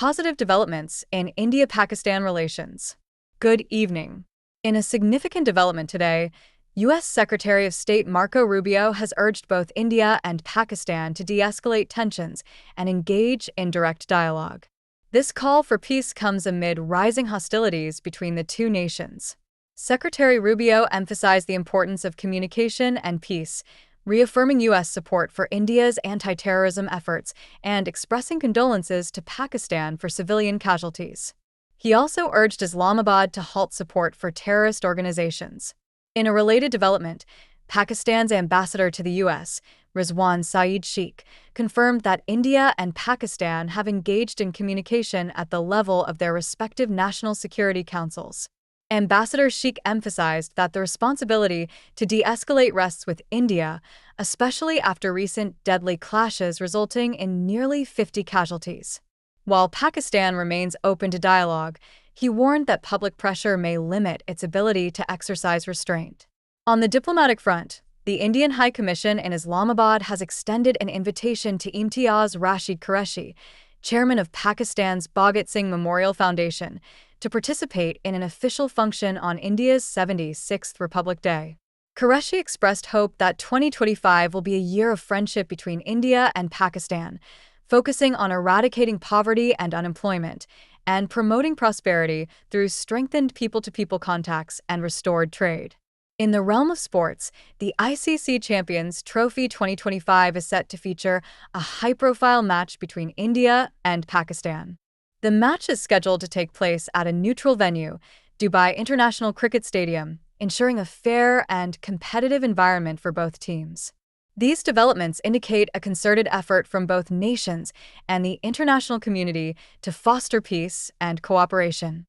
Positive developments in India-Pakistan relations. Good evening. In a significant development today, U.S. Secretary of State Marco Rubio has urged both India and Pakistan to de-escalate tensions and engage in direct dialogue. This call for peace comes amid rising hostilities between the two nations. Secretary Rubio emphasized the importance of communication and peace, reaffirming U.S. support for India's anti-terrorism efforts and expressing condolences to Pakistan for civilian casualties. He also urged Islamabad to halt support for terrorist organizations. In a related development, Pakistan's ambassador to the U.S., Rizwan Saeed Sheikh, confirmed that India and Pakistan have engaged in communication at the level of their respective national security councils. Ambassador Sheikh emphasized that the responsibility to de-escalate rests with India, especially after recent deadly clashes resulting in nearly 50 casualties. While Pakistan remains open to dialogue, he warned that public pressure may limit its ability to exercise restraint. On the diplomatic front, the Indian High Commission in Islamabad has extended an invitation to Imtiaz Rashid Qureshi, chairman of Pakistan's Bhagat Singh Memorial Foundation, to participate in an official function on India's 76th Republic Day. Qureshi expressed hope that 2025 will be a year of friendship between India and Pakistan, focusing on eradicating poverty and unemployment, and promoting prosperity through strengthened people-to-people contacts and restored trade. In the realm of sports, the ICC Champions Trophy 2025 is set to feature a high-profile match between India and Pakistan. The match is scheduled to take place at a neutral venue, Dubai International Cricket Stadium, ensuring a fair and competitive environment for both teams. These developments indicate a concerted effort from both nations and the international community to foster peace and cooperation.